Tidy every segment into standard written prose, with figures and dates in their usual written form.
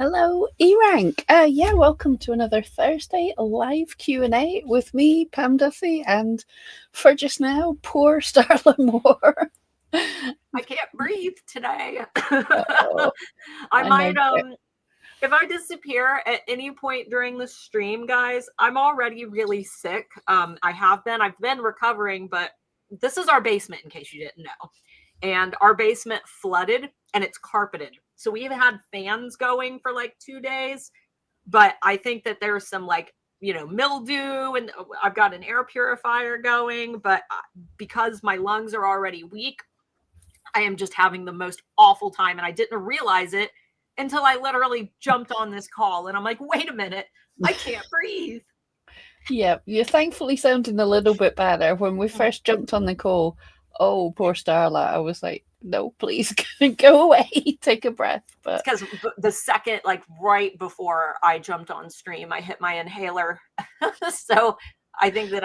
Hello, eRank. Yeah, welcome to another Thursday live Q&A with me, Pam Duffy, and for just now, poor Starla Moore. I can't breathe today. Oh, I I know. might if I disappear at any point during the stream, guys, I'm already really sick. I've been recovering, but this is our basement in case you didn't know. And our basement flooded and it's carpeted. So we've had fans going for like 2 days, but I think that there's some mildew, and I've got an air purifier going, but because my lungs are already weak, I am just having the most awful time. And I didn't realize it until I literally jumped on this call. And I'm like, wait a minute, I can't breathe. Yeah, you're thankfully sounding a little bit better. When we first jumped on the call, oh, poor Starla, I was like, no, please go away, take a breath. But because the second, like right before I jumped on stream, I hit my inhaler. So I think that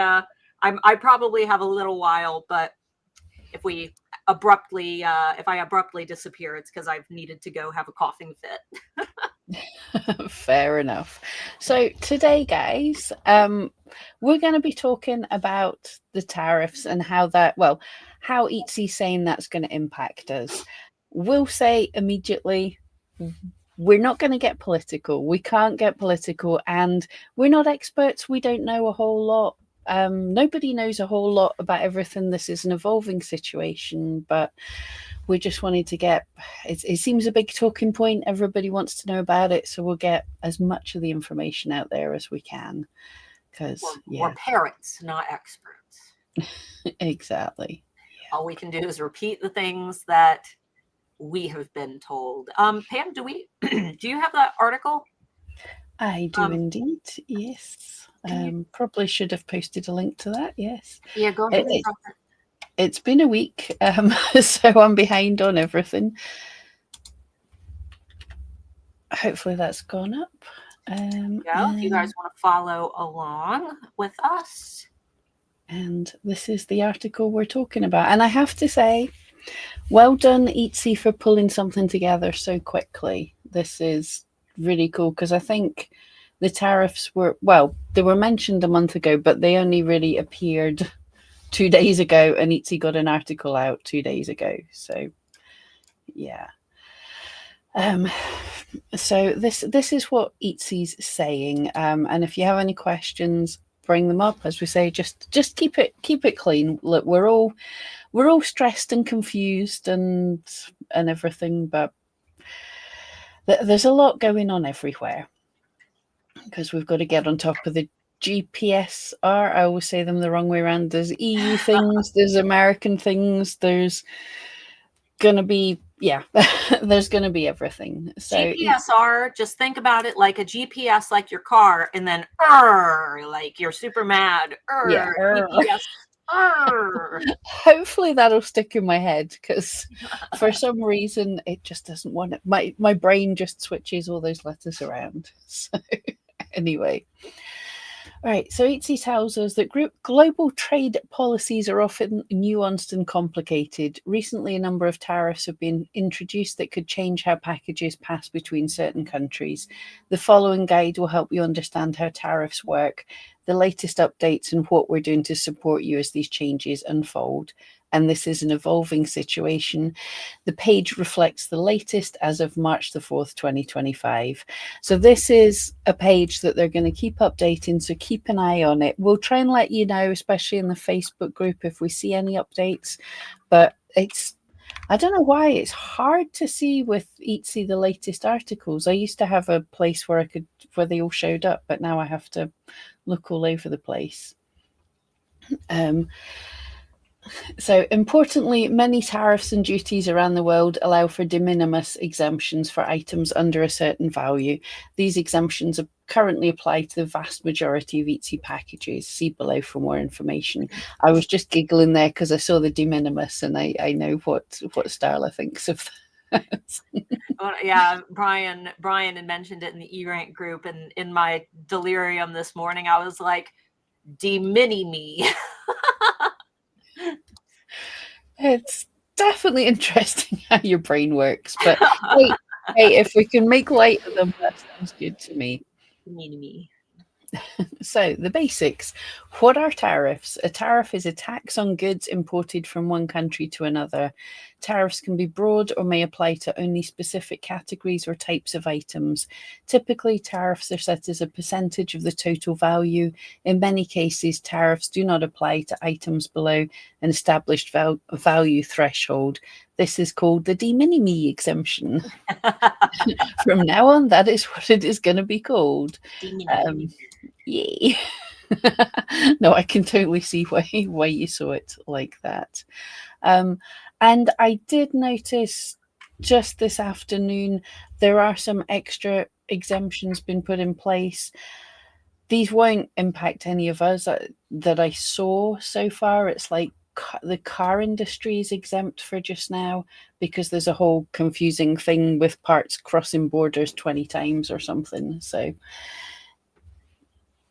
I probably have a little while, but if I abruptly disappear, it's because I've needed to go have a coughing fit. fair enough. So today, guys, we're going to be talking about the tariffs and how Etsy's saying that's going to impact us. We'll say immediately, we're not going to get political. We can't get political, and we're not experts. We don't know a whole lot. Nobody knows a whole lot about everything. This is an evolving situation, but we just wanted to get it seems a big talking point. Everybody wants to know about it, so we'll get as much of the information out there as we can, because we're parents, not experts. Exactly. All we can do is repeat the things that we have been told. Pam, do you have that article? I do indeed, yes. Probably should have posted a link to that. Yes. Yeah, go ahead. It's been a week, so I'm behind on everything. Hopefully that's gone up. If you guys want to follow along with us. And this is the article we're talking about. And I have to say, well done, Etsy, for pulling something together so quickly. This is really cool, because I think the tariffs they were mentioned a month ago, but they only really appeared 2 days ago, and Etsy got an article out 2 days ago. So yeah. So this is what Etsy's saying. And if you have any questions, bring them up. As we say, just keep it clean. Look, we're all stressed and confused and everything, but there's a lot going on everywhere, because we've got to get on top of the GPSR. I always say them the wrong way around. There's EU things, there's American things, there's gonna be there's gonna be everything. So GPSR, just think about it like a GPS, like your car, and then like you're super mad. GPS. Hopefully that'll stick in my head, because for some reason it just doesn't want it. My brain just switches all those letters around. So anyway. Right, so Etsy tells us that global trade policies are often nuanced and complicated. Recently, a number of tariffs have been introduced that could change how packages pass between certain countries. The following guide will help you understand how tariffs work, the latest updates, and what we're doing to support you as these changes unfold. And this is an evolving situation. The page reflects the latest as of March the 4th, 2025. So this is a page that they're going to keep updating, so keep an eye on it. We'll try and let you know, especially in the Facebook group, if we see any updates. But I don't know why it's hard to see with Etsy the latest articles. I used to have a place where they all showed up, but now I have to look all over the place. So importantly, many tariffs and duties around the world allow for de minimis exemptions for items under a certain value. These exemptions are currently applied to the vast majority of Etsy packages. See below for more information. I was just giggling there because I saw the de minimis, and I know what Starla thinks of that. Yeah, Bryan had mentioned it in the eRank group, and in my delirium this morning, I was like, de mini me. It's definitely interesting how your brain works, but Hey, if we can make light of them, that sounds good to me. Me. So, the basics. What are tariffs? A tariff is a tax on goods imported from one country to another. Tariffs can be broad or may apply to only specific categories or types of items. Typically, tariffs are set as a percentage of the total value. In many cases, tariffs do not apply to items below an established value threshold. This is called the de minimis exemption. From now on, that is what it is going to be called. Yay. No, I can totally see why you saw it like that. And I did notice just this afternoon there are some extra exemptions been put in place. These won't impact any of us that I saw so far. It's like the car industry is exempt for just now because there's a whole confusing thing with parts crossing borders 20 times or something. So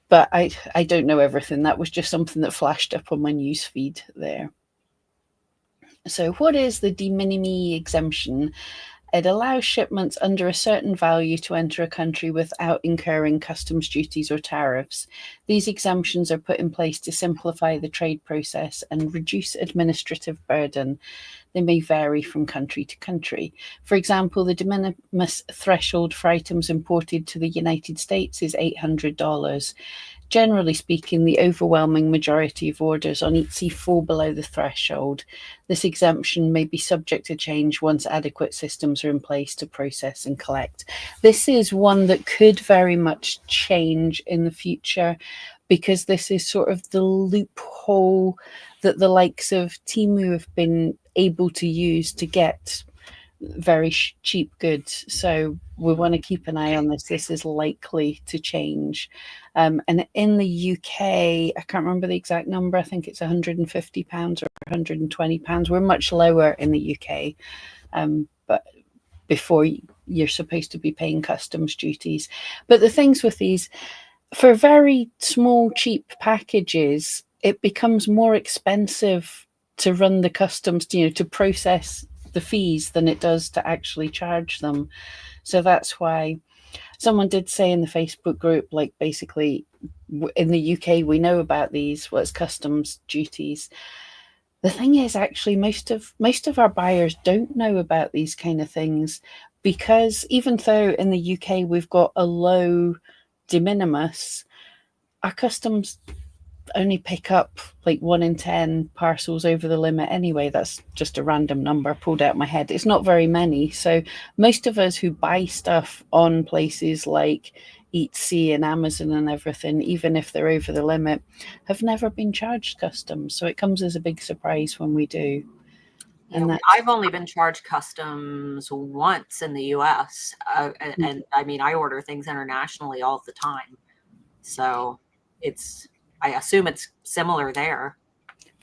but I don't know everything. That was just something that flashed up on my news feed there. So what is the de minimis exemption? It allows shipments under a certain value to enter a country without incurring customs duties or tariffs. These exemptions are put in place to simplify the trade process and reduce administrative burden. They may vary from country to country. For example, the de minimis threshold for items imported to the United States is $800. Generally speaking, the overwhelming majority of orders on Etsy fall below the threshold. This exemption may be subject to change once adequate systems are in place to process and collect. This is one that could very much change in the future because this is sort of the loophole that the likes of Temu have been able to use to get very cheap goods. So we want to keep an eye on this. This is likely to change. And in the UK, I can't remember the exact number. I think it's £150 or £120. We're much lower in the UK, but before you're supposed to be paying customs duties. But the things with these, for very small, cheap packages, it becomes more expensive to run the customs, to process the fees than it does to actually charge them. So that's why someone did say in the Facebook group, like basically in the UK, we know about these, what's customs duties. The thing is, actually, most of our buyers don't know about these kind of things because even though in the UK we've got a low de minimis, our customs only pick up like 1 in 10 parcels over the limit anyway. That's just a random number pulled out of my head. It's not very many. So most of us who buy stuff on places like Etsy and Amazon and everything, even if they're over the limit, have never been charged customs. So it comes as a big surprise when we do. And I've only been charged customs once in the US. And I mean, I order things internationally all the time. So I assume it's similar there.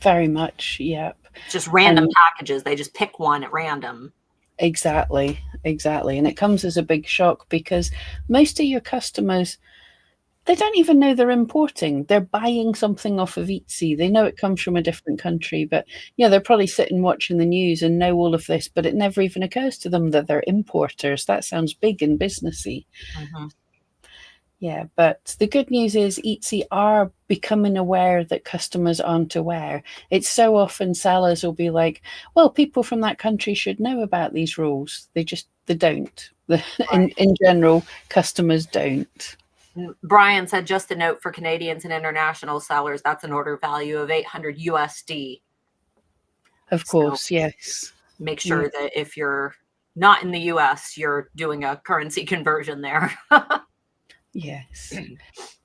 Very much, yep. Just random packages. They just pick one at random. Exactly. And it comes as a big shock because most of your customers, they don't even know they're importing. They're buying something off of Etsy. They know it comes from a different country, but they're probably sitting watching the news and know all of this, but it never even occurs to them that they're importers. That sounds big and businessy. Mm-hmm. Yeah, but the good news is Etsy are becoming aware that customers aren't aware. It's so often sellers will be like, well, people from that country should know about these rules. They don't. Right. In general, customers don't. Bryan said, just a note for Canadians and international sellers, that's an order value of 800 USD. Of course, yes. Make sure that if you're not in the US, you're doing a currency conversion there. Yes.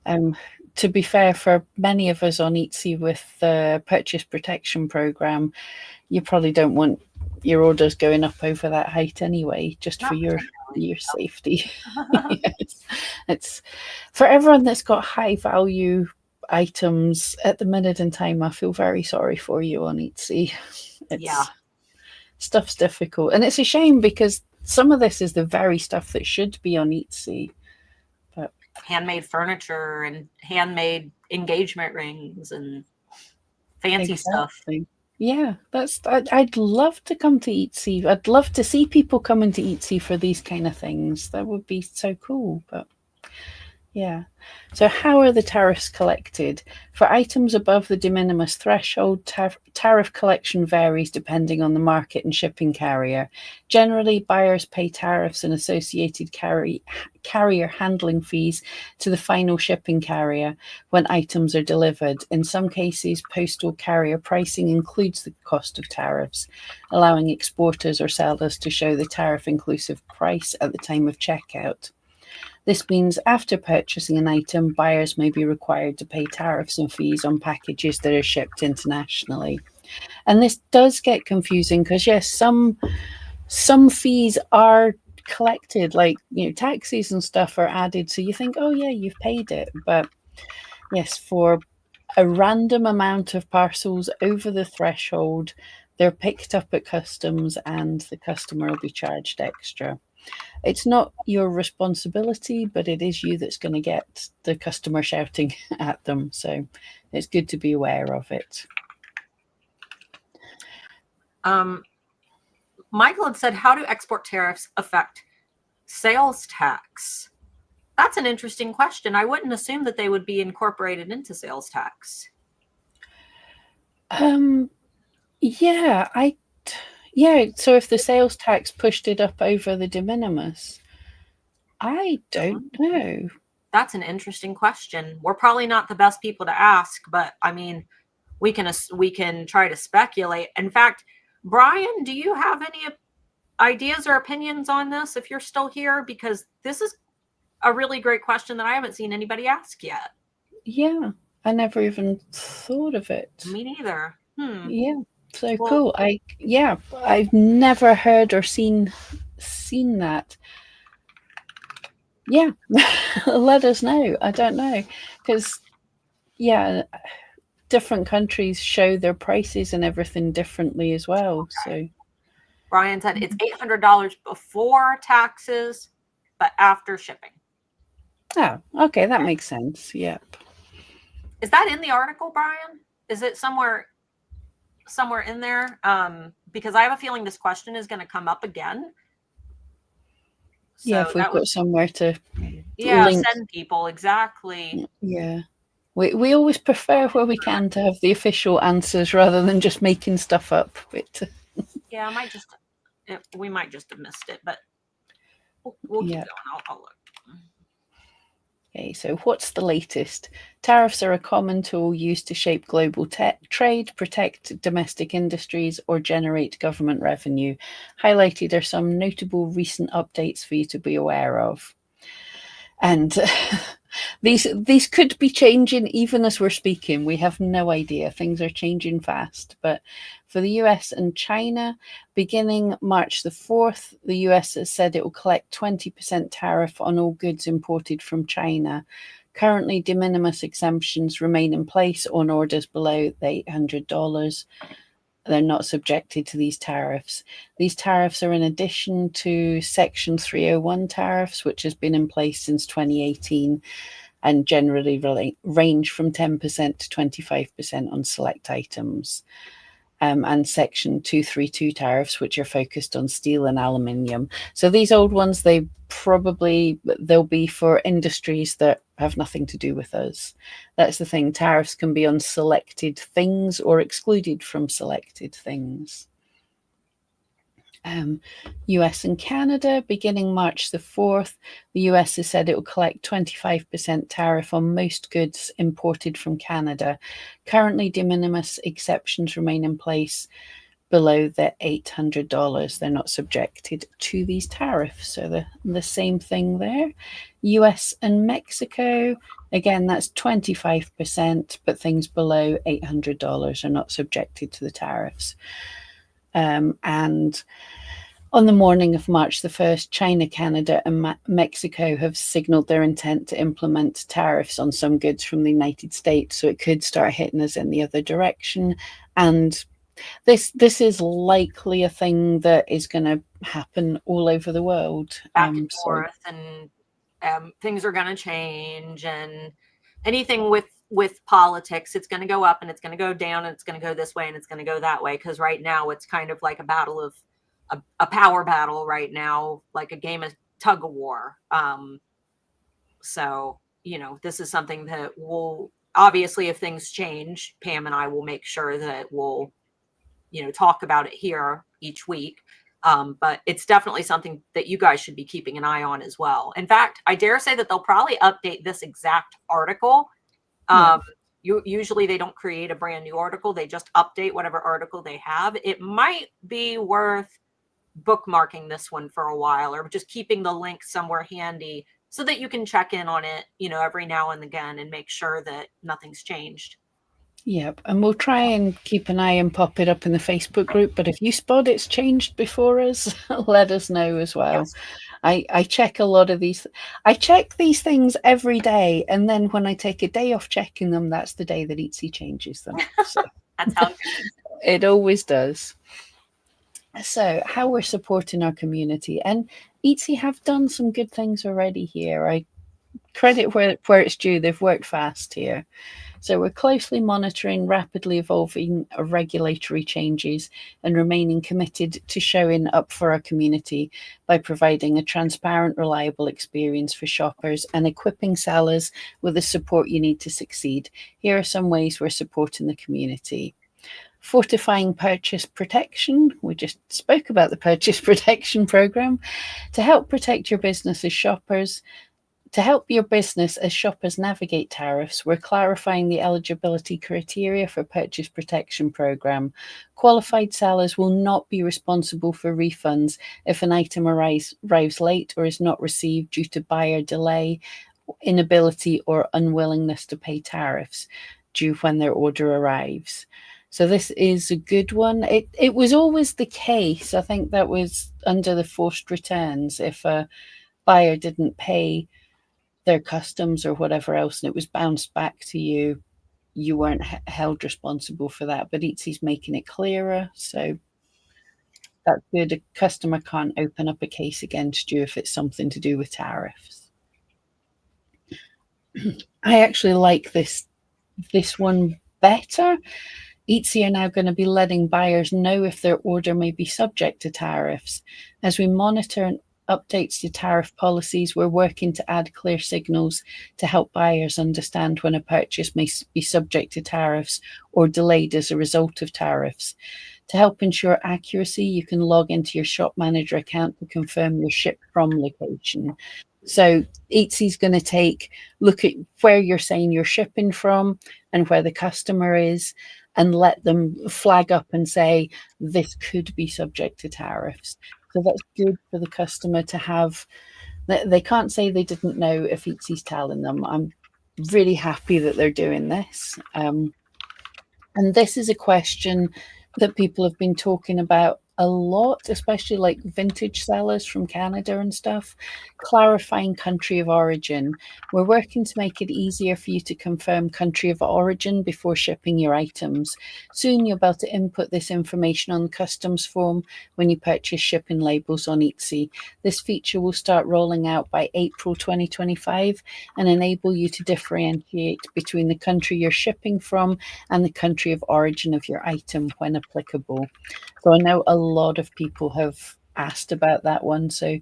To be fair, for many of us on Etsy with the purchase protection program, you probably don't want your orders going up over that height anyway, just for your safety. Yes. It's for everyone that's got high value items at the minute in time. I feel very sorry for you on Etsy. Stuff's difficult, and it's a shame because some of this is the very stuff that should be on Etsy. Handmade furniture and handmade engagement rings and fancy stuff. Yeah, I'd love to come to Etsy. I'd love to see people coming to Etsy for these kind of things. That would be so cool. But yeah. So, how are the tariffs collected? For items above the de minimis threshold, tariff collection varies depending on the market and shipping carrier. Generally, buyers pay tariffs and associated carrier handling fees to the final shipping carrier when items are delivered. In some cases, postal carrier pricing includes the cost of tariffs, allowing exporters or sellers to show the tariff inclusive price at the time of checkout. This means after purchasing an item, buyers may be required to pay tariffs and fees on packages that are shipped internationally. And this does get confusing because yes, some fees are collected, like taxes and stuff are added, so you think, oh yeah, you've paid it. But yes, for a random amount of parcels over the threshold, they're picked up at customs and the customer will be charged extra. It's not your responsibility, but it is you that's going to get the customer shouting at them. So it's good to be aware of it. Michael had said, how do export tariffs affect sales tax? That's an interesting question. I wouldn't assume that they would be incorporated into sales tax. Yeah, so if the sales tax pushed it up over the de minimis, I don't know. That's an interesting question. We're probably not the best people to ask, but I mean, we can try to speculate. In fact, Bryan, do you have any ideas or opinions on this if you're still here? Because this is a really great question that I haven't seen anybody ask yet. Yeah, I never even thought of it. Me neither. Yeah, so cool. I've never heard or seen that. Yeah, let us know. I don't know because different countries show their prices and everything differently as well. So Bryan said it's $800 before taxes, but after shipping. Oh, okay, that makes sense. Yep. Is that in the article, Bryan? Is it somewhere in there? Because I have a feeling this question is going to come up again. So yeah, if we've got somewhere to link. Send people, exactly. Yeah. We always prefer where we can to have the official answers rather than just making stuff up. But yeah, we might just have missed it, but we'll keep going. I'll look. Okay, so what's the latest? Tariffs are a common tool used to shape global trade, protect domestic industries, or generate government revenue. Highlighted are some notable recent updates for you to be aware of. And these could be changing even as we're speaking. We have no idea. Things are changing fast. But for the US and China, beginning March the 4th, the US has said it will collect 20% tariff on all goods imported from China. Currently, de minimis exemptions remain in place on orders below the $800. They're not subjected to these tariffs. These tariffs are in addition to Section 301 tariffs, which has been in place since 2018 and generally range from 10% to 25% on select items. And Section 232 tariffs, which are focused on steel and aluminium. So these old ones, they'll be for industries that have nothing to do with us. That's the thing. Tariffs can be on selected things or excluded from selected things. US and Canada, beginning March the 4th, the US has said it will collect 25% tariff on most goods imported from Canada. Currently, de minimis exceptions remain in place below the $800. They're not subjected to these tariffs. So the same thing there. US and Mexico, again, that's 25%, but things below $800 are not subjected to the tariffs. And on the morning of March the 1st, China, Canada, and Mexico have signaled their intent to implement tariffs on some goods from the United States. So it could start hitting us in the other direction. And this is likely a thing that is going to happen all over the world. Back and forth, and things are going to change, and anything with with politics, it's going to go up and it's going to go down and it's going to go this way and it's going to go that way. Because right now it's kind of like a battle of a power battle right now, like a game of tug of war. So, this is something that will obviously, if things change, Pam and I will make sure that we'll, talk about it here each week. But it's definitely something that you guys should be keeping an eye on as well. In fact, I dare say that they'll probably update this exact article. Usually they don't create a brand new article. They just update whatever article they have. It might be worth bookmarking this one for a while, or just keeping the link somewhere handy so that you can check in on it, every now and again and make sure that nothing's changed. Yep, and we'll try and keep an eye and pop it up in the Facebook group. But if you spot it's changed before us, let us know as well. Yes. I check a lot of these. I check these things every day, and then when I take a day off checking them, that's the day that Etsy changes them. So That's how it goes. it always does. So, how we're supporting our community, and Etsy have done some good things already here. I credit where it's due. They've worked fast here. So we're closely monitoring rapidly evolving regulatory changes and remaining committed to showing up for our community by providing a transparent, reliable experience for shoppers and equipping sellers with the support you need to succeed. Here are some ways we're supporting the community. Fortifying purchase protection. We just spoke about the purchase protection program to help protect your business as shoppers. To help your business as shoppers navigate tariffs, we're clarifying the eligibility criteria for purchase protection program. Qualified sellers will not be responsible for refunds if an item arrives late or is not received due to buyer delay, inability, or unwillingness to pay tariffs due when their order arrives. So this is a good one. It was always the case. I think that was under the forced returns. If a buyer didn't pay their customs or whatever else, and it was bounced back to you, you weren't held responsible for that. But Etsy's making it clearer, so that's good. A customer can't open up a case against you if it's something to do with tariffs. I actually like this one better. Etsy are now going to be letting buyers know if their order may be subject to tariffs. As we monitor updates to tariff policies, we're working to add clear signals to help buyers understand when a purchase may be subject to tariffs or delayed as a result of tariffs. To help ensure accuracy, you can log into your shop manager account to confirm your ship from location. So Etsy's going to look at where you're saying you're shipping from and where the customer is, and let them flag up and say, this could be subject to tariffs. So that's good for the customer to have. They can't say they didn't know if Etsy's telling them. I'm really happy that they're doing this. And this is a question that people have been talking about a lot, especially like vintage sellers from Canada and stuff, clarifying country of origin. We're working to make it easier for you to confirm country of origin before shipping your items. Soon you'll be able to input this information on the customs form when you purchase shipping labels on Etsy. This feature will start rolling out by April 2025 and enable you to differentiate between the country you're shipping from and the country of origin of your item when applicable. So I know a lot of people have asked about that one. So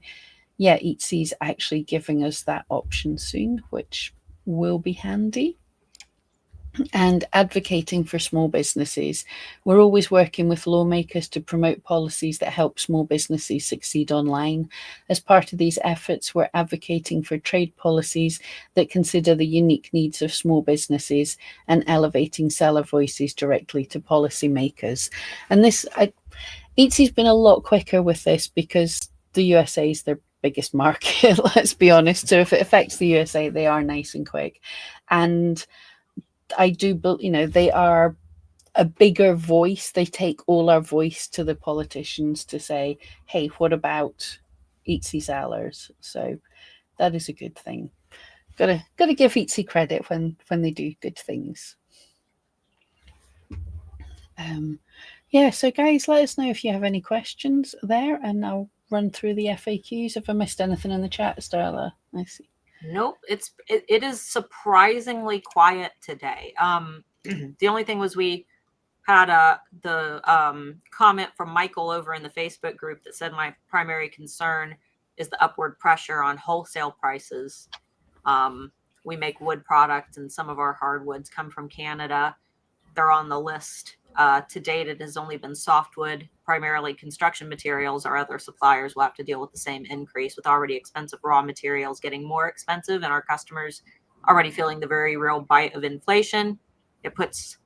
yeah, Etsy's actually giving us that option soon, which will be handy. And advocating for small businesses. We're always working with lawmakers to promote policies that help small businesses succeed online. As part of these efforts, we're advocating for trade policies that consider the unique needs of small businesses and elevating seller voices directly to policymakers. And Etsy's been a lot quicker with this because the USA is their biggest market, let's be honest. So if it affects the USA, they are nice and quick. And I do, they are a bigger voice. They take all our voice to the politicians to say, hey, what about Etsy sellers? So that is a good thing. Gotta give Etsy credit when they do good things. Yeah, so guys, let us know if you have any questions there, and I'll run through the FAQs. If I missed anything in the chat, Starla, I see. Nope, it is surprisingly quiet today. The only thing was we had the comment from Michael over in the Facebook group that said my primary concern is the upward pressure on wholesale prices. We make wood products, and some of our hardwoods come from Canada. They're on the list. To date, it has only been softwood, primarily construction materials. Our other suppliers will have to deal with the same increase, with already expensive raw materials getting more expensive, and our customers already feeling the very real bite of inflation. It puts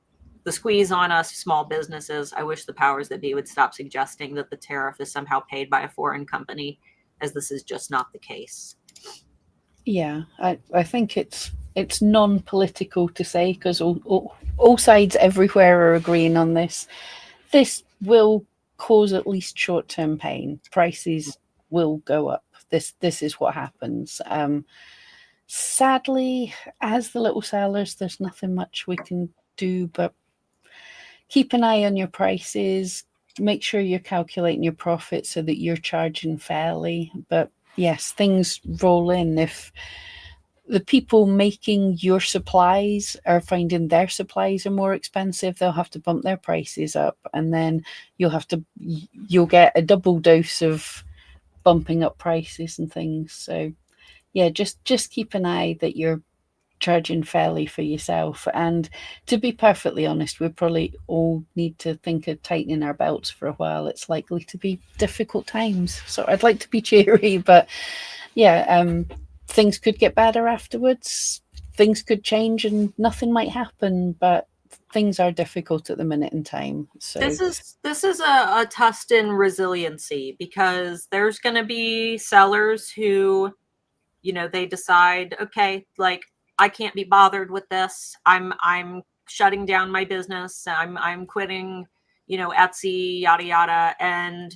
the squeeze on us small businesses. I wish the powers that be would stop suggesting that the tariff is somehow paid by a foreign company, as this is just not the case. Yeah, I think it's non-political to say, because all sides everywhere are agreeing on this. This will cause at least short-term pain. Prices will go up. This is what happens. Sadly, as the little sellers, there's nothing much we can do but keep an eye on your prices. Make sure you're calculating your profit so that you're charging fairly. But yes, things roll in. If the people making your supplies are finding their supplies are more expensive, they'll have to bump their prices up, and then you'll get a double dose of bumping up prices and things. So yeah, just keep an eye that you're charging fairly for yourself. And to be perfectly honest, we probably all need to think of tightening our belts for a while. It's likely to be difficult times, so I'd like to be cheery, but yeah, things could get better afterwards. Things could change and nothing might happen, but things are difficult at the minute in time. So this is a test in resiliency, because there's going to be sellers who, they decide, okay, like, I can't be bothered with this. I'm shutting down my business. I'm quitting, Etsy, yada yada. And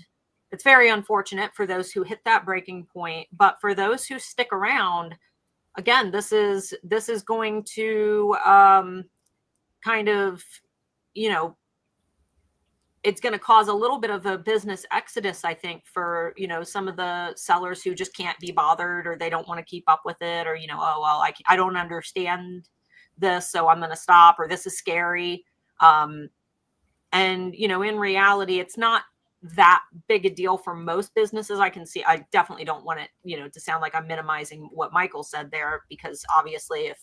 it's very unfortunate for those who hit that breaking point. But for those who stick around, again, this is going to kind of, it's going to cause a little bit of a business exodus, I think, for, some of the sellers who just can't be bothered, or they don't want to keep up with it, or, oh, well, I don't understand this, so I'm going to stop, or this is scary. And, in reality, it's not that big a deal for most businesses. I definitely don't want it, to sound like I'm minimizing what Michael said there, because obviously if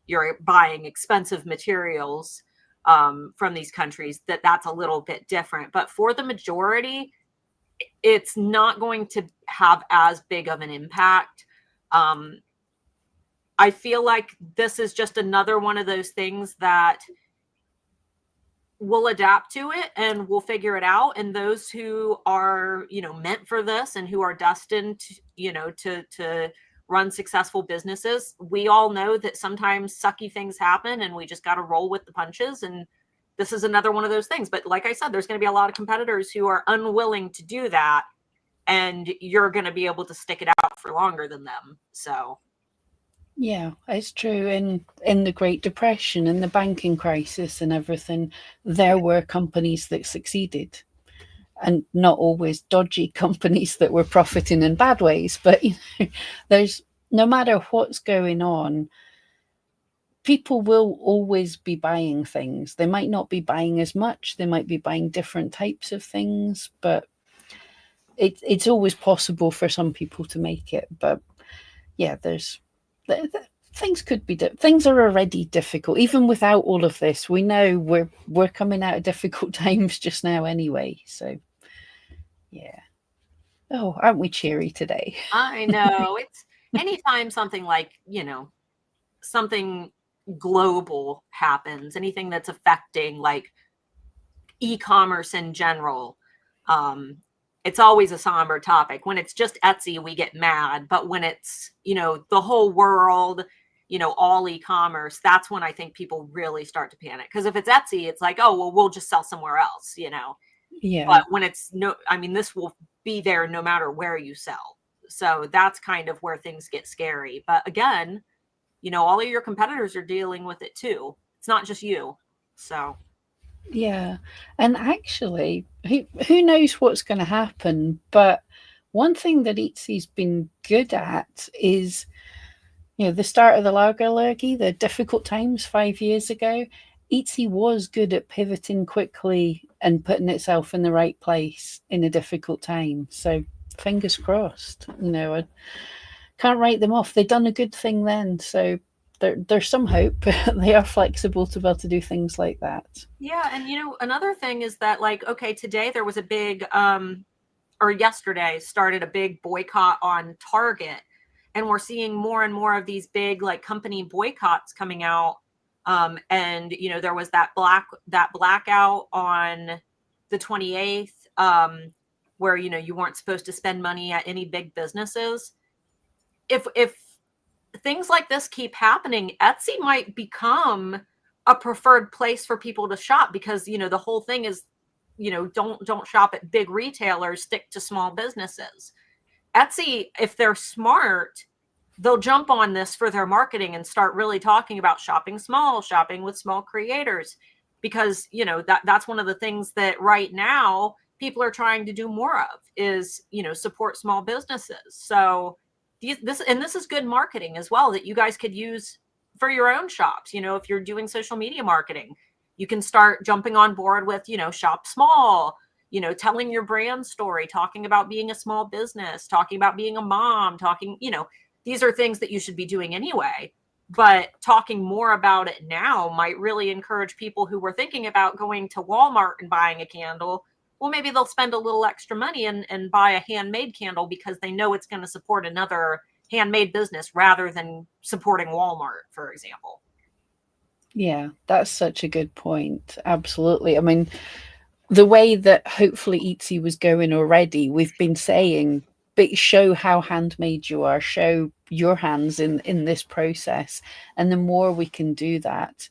you're buying expensive materials from these countries, that's a little bit different. But for the majority, it's not going to have as big of an impact. I feel like this is just another one of those things that we'll adapt to it and we'll figure it out. And those who are, meant for this and who are destined to, to run successful businesses, we all know that sometimes sucky things happen and we just got to roll with the punches. And this is another one of those things. But like I said, there's going to be a lot of competitors who are unwilling to do that, and you're going to be able to stick it out for longer than them. So yeah, it's true. In the Great Depression and the banking crisis and everything, there were companies that succeeded, and not always dodgy companies that were profiting in bad ways. But there's, no matter what's going on, people will always be buying things. They might not be buying as much. They might be buying different types of things, but it's always possible for some people to make it. But yeah, things could be things are already difficult. Even without all of this, we know we're coming out of difficult times just now anyway. So yeah. Oh, aren't we cheery today? I know it's anytime something like, something global happens, anything that's affecting like e-commerce in general, it's always a somber topic. When it's just Etsy, we get mad, but when it's, the whole world, all e-commerce, that's when I think people really start to panic. Because if it's Etsy, it's like, oh, well, we'll just sell somewhere else, Yeah. But when it's this will be there no matter where you sell. So that's kind of where things get scary. But again, all of your competitors are dealing with it too. It's not just you. So Yeah. And actually, who knows what's going to happen? But one thing that Etsy's been good at is The start of the lager lurgy, the difficult times 5 years ago, Etsy was good at pivoting quickly and putting itself in the right place in a difficult time. So fingers crossed. I can't write them off. They've done a good thing then. So there's some hope. They are flexible to be able to do things like that. Yeah. And another thing is that, like, okay, today there was a big or yesterday started a big boycott on Target. And we're seeing more and more of these big, like, company boycotts coming out. And there was that blackout on the 28th, where you weren't supposed to spend money at any big businesses. If things like this keep happening, Etsy might become a preferred place for people to shop, because the whole thing is, don't shop at big retailers, stick to small businesses. Etsy, if they're smart, they'll jump on this for their marketing and start really talking about shopping small, shopping with small creators, because that's one of the things that right now people are trying to do more of is support small businesses. So this is good marketing as well that you guys could use for your own shops. If you're doing social media marketing, you can start jumping on board with shop small, telling your brand story, talking about being a small business, talking about being a mom, talking, these are things that you should be doing anyway. But talking more about it now might really encourage people who were thinking about going to Walmart and buying a candle. Well, maybe they'll spend a little extra money and buy a handmade candle because they know it's going to support another handmade business rather than supporting Walmart, for example. Yeah, that's such a good point. Absolutely. I mean, the way that hopefully Etsy was going already, we've been saying, but show how handmade you are, show your hands in this process. And the more we can do that,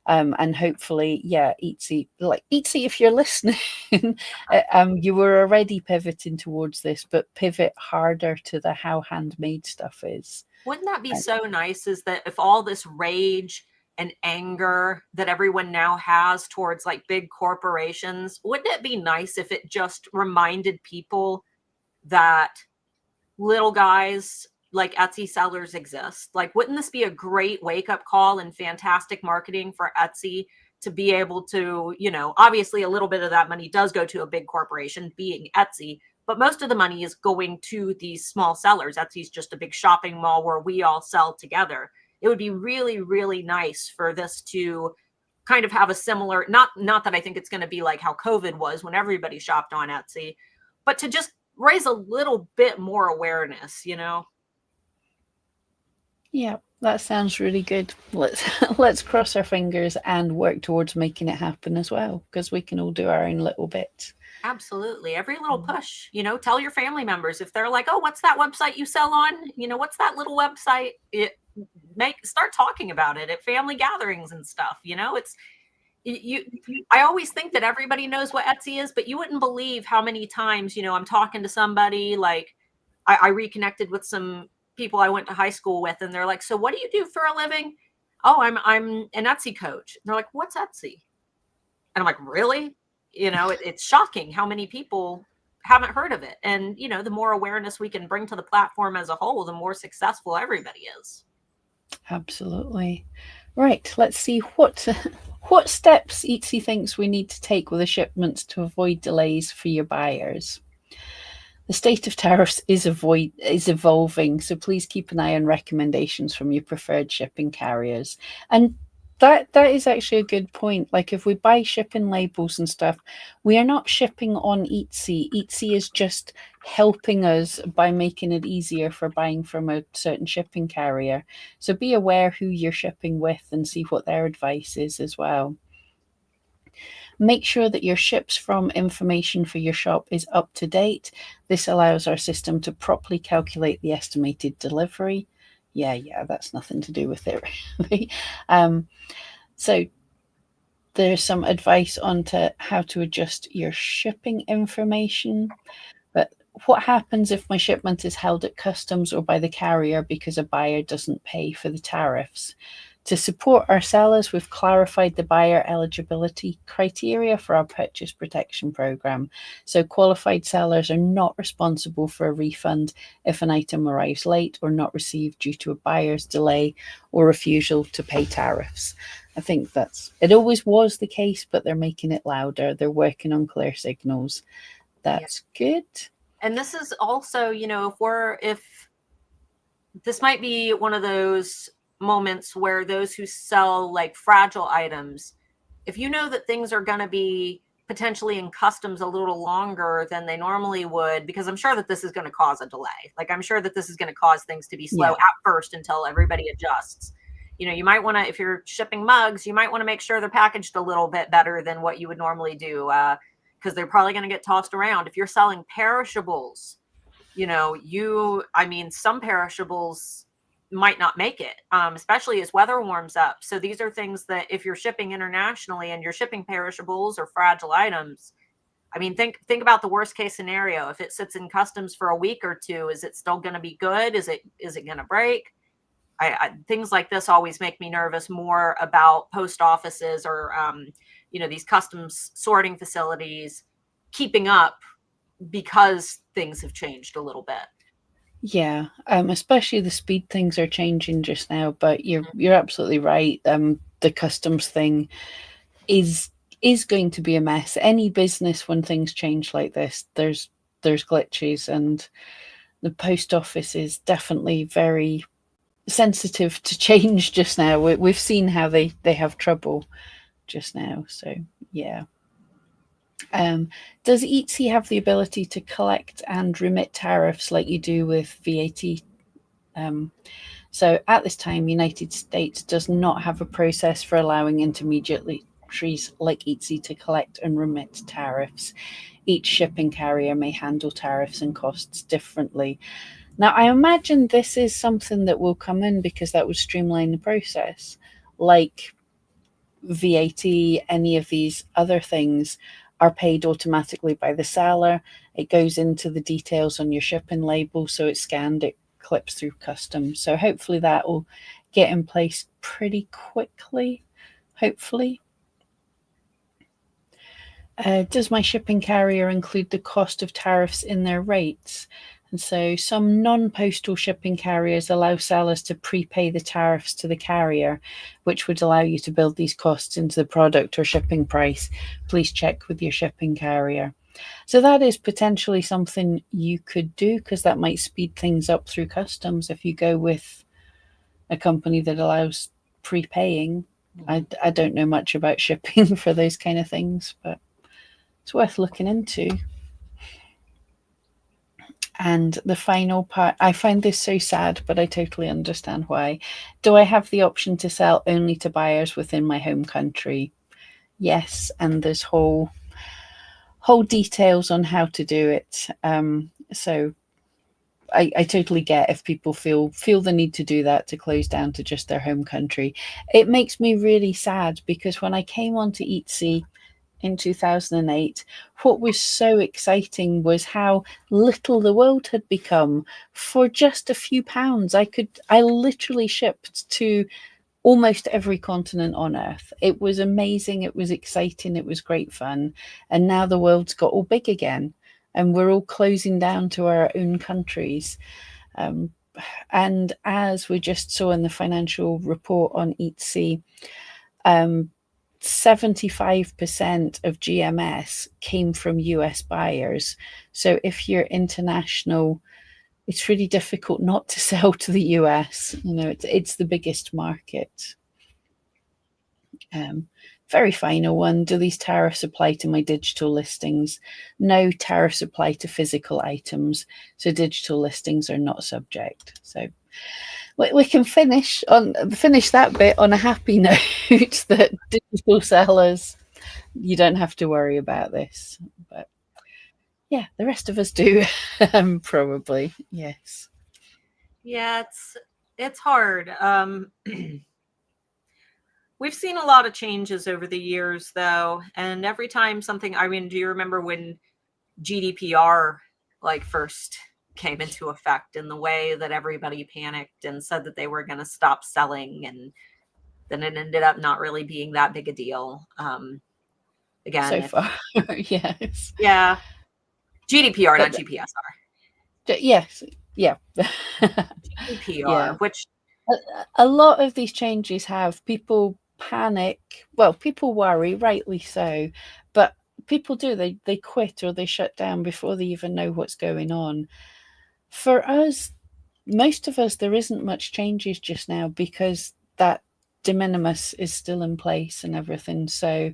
and hopefully, yeah, Etsy, if you're listening, you were already pivoting towards this, but pivot harder to the how handmade stuff is. Wouldn't that be so nice, is that if all this rage and anger that everyone now has towards, like, big corporations, wouldn't it be nice if it just reminded people that little guys like Etsy sellers exist? Like, wouldn't this be a great wake-up call and fantastic marketing for Etsy to be able to, obviously a little bit of that money does go to a big corporation, being Etsy, but most of the money is going to these small sellers. Etsy's just a big shopping mall where we all sell together. It would be really, really nice for this to kind of have a similar, not that I think it's going to be like how COVID was when everybody shopped on Etsy, but to just raise a little bit more awareness. Yeah, that sounds really good. Let's cross our fingers and work towards making it happen as well, because we can all do our own little bit. Absolutely. Every little push, tell your family members if they're like, oh, what's that website you sell on? What's that little website? Start talking about it at family gatherings and stuff. It's I always think that everybody knows what Etsy is, but you wouldn't believe how many times, I'm talking to somebody, like I reconnected with some people I went to high school with, and they're like, so what do you do for a living? Oh, I'm an Etsy coach. And they're like, what's Etsy? And I'm like, really? It's shocking how many people haven't heard of it. And, the more awareness we can bring to the platform as a whole, the more successful everybody is. Absolutely. Right. Let's see what steps Etsy thinks we need to take with the shipments to avoid delays for your buyers. The state of tariffs is evolving, so please keep an eye on recommendations from your preferred shipping carriers. And that is actually a good point. Like, if we buy shipping labels and stuff, we are not shipping on Etsy. Etsy is just helping us by making it easier for buying from a certain shipping carrier. So be aware who you're shipping with and see what their advice is as well. Make sure that your ships from information for your shop is up to date. This allows our system to properly calculate the estimated delivery. Yeah, that's nothing to do with it, really. So there's some advice on to how to adjust your shipping information. But what happens if my shipment is held at customs or by the carrier because a buyer doesn't pay for the tariffs? To support our sellers, we've clarified the buyer eligibility criteria for our purchase protection program. So qualified sellers are not responsible for a refund if an item arrives late or not received due to a buyer's delay or refusal to pay tariffs. I think it always was the case, but they're making it louder. They're working on clear signals. That's good. And this is also, if this might be one of those moments where those who sell like fragile items, if you know that things are going to be potentially in customs a little longer than they normally would, because I'm sure that this is going to cause a delay. Like I'm sure that this is going to cause things to be slow at first until everybody adjusts. You might want to, if you're shipping mugs, you might want to make sure they're packaged a little bit better than what you would normally do, because they're probably going to get tossed around. If you're selling perishables, some perishables might not make it, especially as weather warms up. So these are things that if you're shipping internationally and you're shipping perishables or fragile items, think about the worst case scenario. If it sits in customs for a week or two, is it still going to be good? Is it going to break? Things like this always make me nervous more about post offices or, these customs sorting facilities keeping up because things have changed a little bit. Yeah, especially the speed things are changing just now, but you're absolutely right. The customs thing is going to be a mess. Any business, when things change like this, there's glitches, and the post office is definitely very sensitive to change just now. We've seen how they have trouble just now. So yeah. Does Etsy have the ability to collect and remit tariffs like you do with VAT? So at this time, United States does not have a process for allowing intermediaries like Etsy to collect and remit tariffs. Each shipping carrier may handle tariffs and costs differently. Now, I imagine this is something that will come in because that would streamline the process. Like VAT, any of these other things are paid automatically by the seller. It goes into the details on your shipping label, so it's scanned, it clips through customs. So hopefully that will get in place pretty quickly, hopefully. Does my shipping carrier include the cost of tariffs in their rates? And so some non-postal shipping carriers allow sellers to prepay the tariffs to the carrier, which would allow you to build these costs into the product or shipping price. Please check with your shipping carrier. So that is potentially something you could do, because that might speed things up through customs if you go with a company that allows prepaying. I don't know much about shipping for those kind of things, but it's worth looking into. And the final part, I find this so sad, but I totally understand why. Do I have the option to sell only to buyers within my home country? Yes, and there's whole details on how to do it. So I totally get if people feel the need to do that, to close down to just their home country. It makes me really sad, because when I came onto Etsy in 2008, what was so exciting was how little the world had become. For just a few pounds, I literally shipped to almost every continent on earth. It was amazing, it was exciting, it was great fun. And now the world's got all big again, and we're all closing down to our own countries. And as we just saw in the financial report on Etsy, 75% of GMS came from US buyers. So if you're international, it's really difficult not to sell to the US. It's the biggest market. Very final one. Do these tariffs apply to my digital listings? No, tariffs apply to physical items. So digital listings are not subject. So we can finish that bit on a happy note that digital sellers, you don't have to worry about this. But yeah, the rest of us do. Probably, yes. Yeah, it's hard. We've seen a lot of changes over the years, though, and every time something, do you remember when GDPR first came into effect, and the way that everybody panicked and said that they were going to stop selling? And then it ended up not really being that big a deal. Again, so far. Yes. Yeah. GDPR, But not GPSR. yes. Yeah. GDPR, Yeah. which A lot of these changes have people panic. Well, people worry, rightly so, but people do. They quit or they shut down before they even know what's going on. For us, most of us, there isn't much changes just now because that de minimis is still in place and everything. So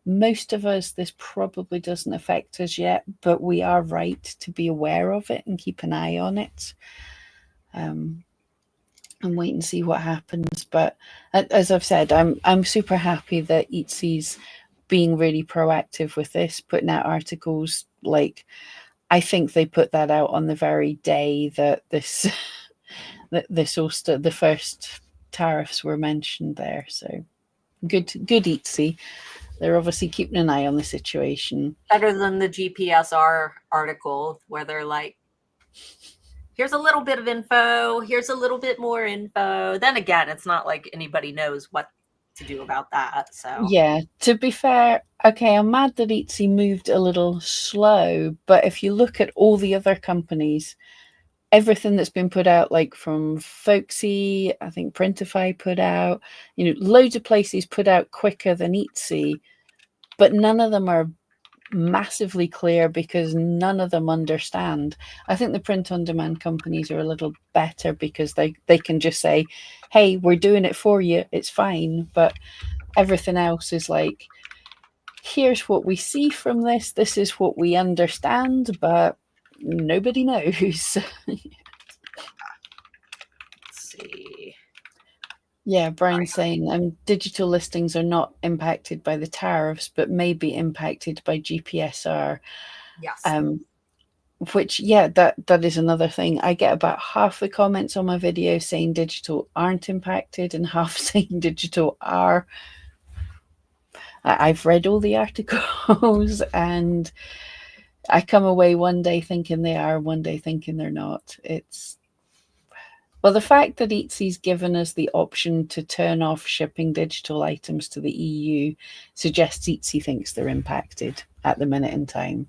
most of us, this probably doesn't affect us yet, but we are right to be aware of it and keep an eye on it. And wait and see what happens. But as I've said, I'm super happy that Etsy's being really proactive with this, putting out articles. Like, I think they put that out on the very day that this that this all the first tariffs were mentioned there. So good Etsy. They're obviously keeping an eye on the situation. better than the GPSR article where they're like, here's a little bit of info, here's a little bit more info. Then again, it's not like anybody knows what to do about that. So Yeah, to be fair, okay, I'm mad that Etsy moved a little slow, but if you look at all the other companies, everything that's been put out, like from Folksy, I think Printify put out, loads of places put out quicker than Etsy, but none of them are massively clear because none of them understand. I think the print on demand companies are a little better because they can just say, hey, we're doing it for you, it's fine. But everything else is like, here's what we see from this is what we understand, but nobody knows. let's see. Yeah, Bryan's saying digital listings are not impacted by the tariffs, but may be impacted by GPSR. Yes. Which, yeah, that is another thing. I get about half the comments on my video saying digital aren't impacted and half saying digital are. I've read all the articles and I come away one day thinking they are, one day thinking they're not. Well, the fact that Etsy's given us the option to turn off shipping digital items to the EU suggests Etsy thinks they're impacted at the minute in time.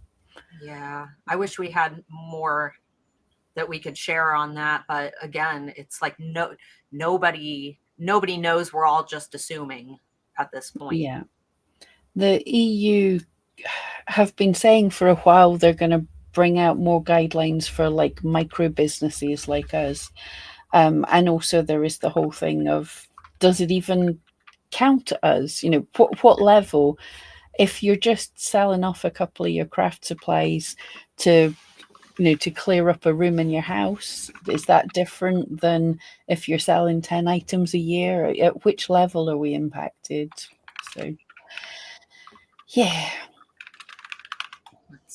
Yeah, I wish we had more that we could share on that, but again, it's like nobody knows. We're all just assuming at this point. Yeah. The EU have been saying for a while they're going to bring out more guidelines for like micro businesses like us. And also there is the whole thing of, does it even count us? What level? If you're just selling off a couple of your craft supplies to to clear up a room in your house, is that different than if you're selling 10 items a year? At which level are we impacted? So yeah.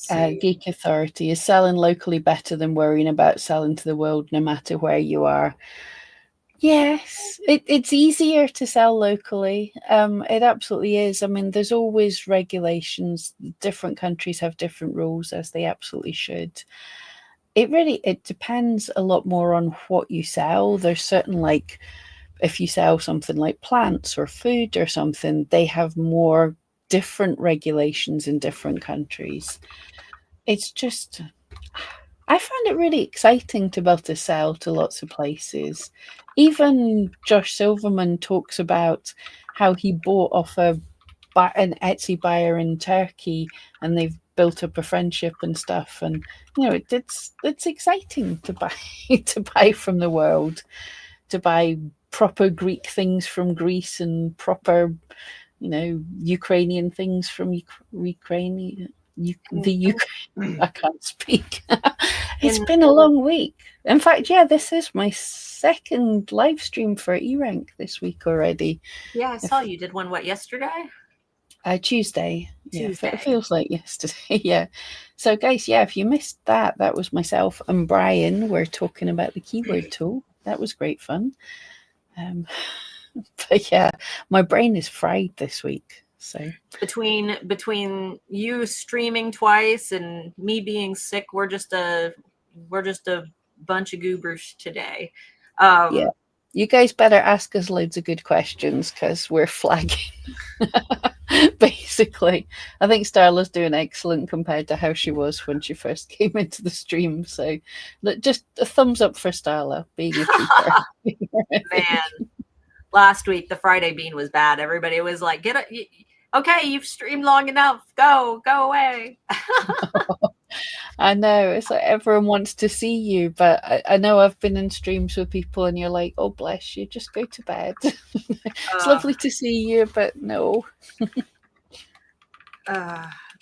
Geek Authority is selling locally better than worrying about selling to the world no matter where you are. Yes, it's easier to sell locally. It absolutely is. I mean, there's always regulations. Different countries have different rules, as they absolutely should. It depends a lot more on what you sell. There's certain, like, if you sell something like plants or food or something, they have more different regulations in different countries. It's just, I find it really exciting to be able to sell to lots of places. Even Josh Silverman talks about how he bought off an Etsy buyer in Turkey, and they've built up a friendship and stuff. And it's exciting to buy to buy from the world, to buy proper Greek things from Greece and proper, Ukrainian things from Ukraine. I can't speak. It's been a long week. In fact, yeah, this is my second live stream for eRank this week already. Yeah, I saw you did one, yesterday? Tuesday. Yeah, Tuesday. it feels like yesterday. Yeah. So, guys, yeah, if you missed that was myself and Bryan. We're talking about the keyword tool. That was great fun. But yeah, my brain is fried this week. So between you streaming twice and me being sick, we're just a bunch of goobers today. Yeah. You guys better ask us loads of good questions because we're flagging. Basically, I think Starla's doing excellent compared to how she was when she first came into the stream. So, just a thumbs up for Starla being a trooper. Man, last week the Friday bean was bad. Everybody was like, okay, you've streamed long enough. Go away." I know, it's like everyone wants to see you, but I know I've been in streams with people and you're like, oh bless you, just go to bed. It's lovely to see you, but no.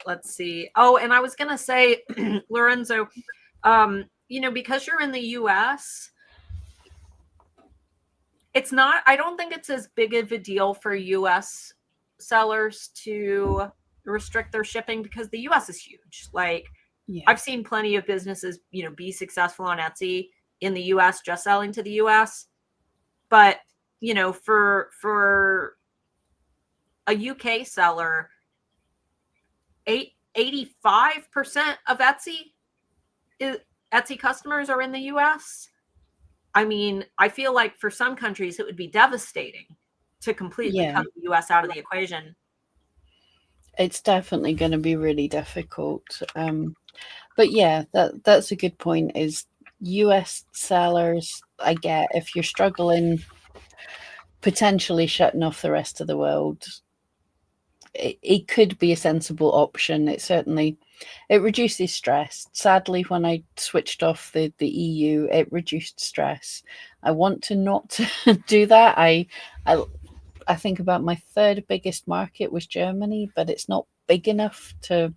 Let's see. Oh, and I was gonna say, Lorenzo, because you're in the US, it's not, I don't think it's as big of a deal for US sellers to restrict their shipping because the US is huge. Like, yeah. I've seen plenty of businesses, be successful on Etsy in the US, just selling to the US. But, for a UK seller, 85% of Etsy customers are in the US. I mean, I feel like for some countries it would be devastating to completely cut the US out of the equation. It's definitely going to be really difficult. But yeah, that's a good point. Is US sellers, I get, if you're struggling, potentially shutting off the rest of the world, it could be a sensible option. It reduces stress. Sadly, when I switched off the EU, it reduced stress. I want to not do that. I think about my third biggest market was Germany, but it's not big enough to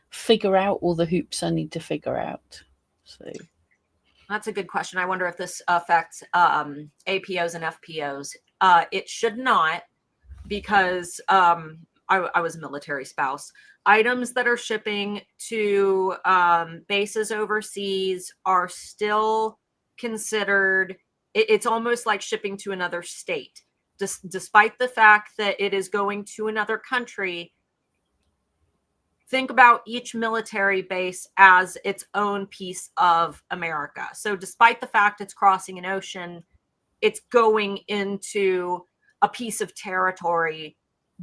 figure out all the hoops I need to figure out. So that's a good question. I wonder if this affects APOs and FPOs. It should not, because I was a military spouse. Items that are shipping to bases overseas are still considered, it's almost like shipping to another state. Despite the fact that it is going to another country, think about each military base as its own piece of America. So despite the fact it's crossing an ocean, it's going into a piece of territory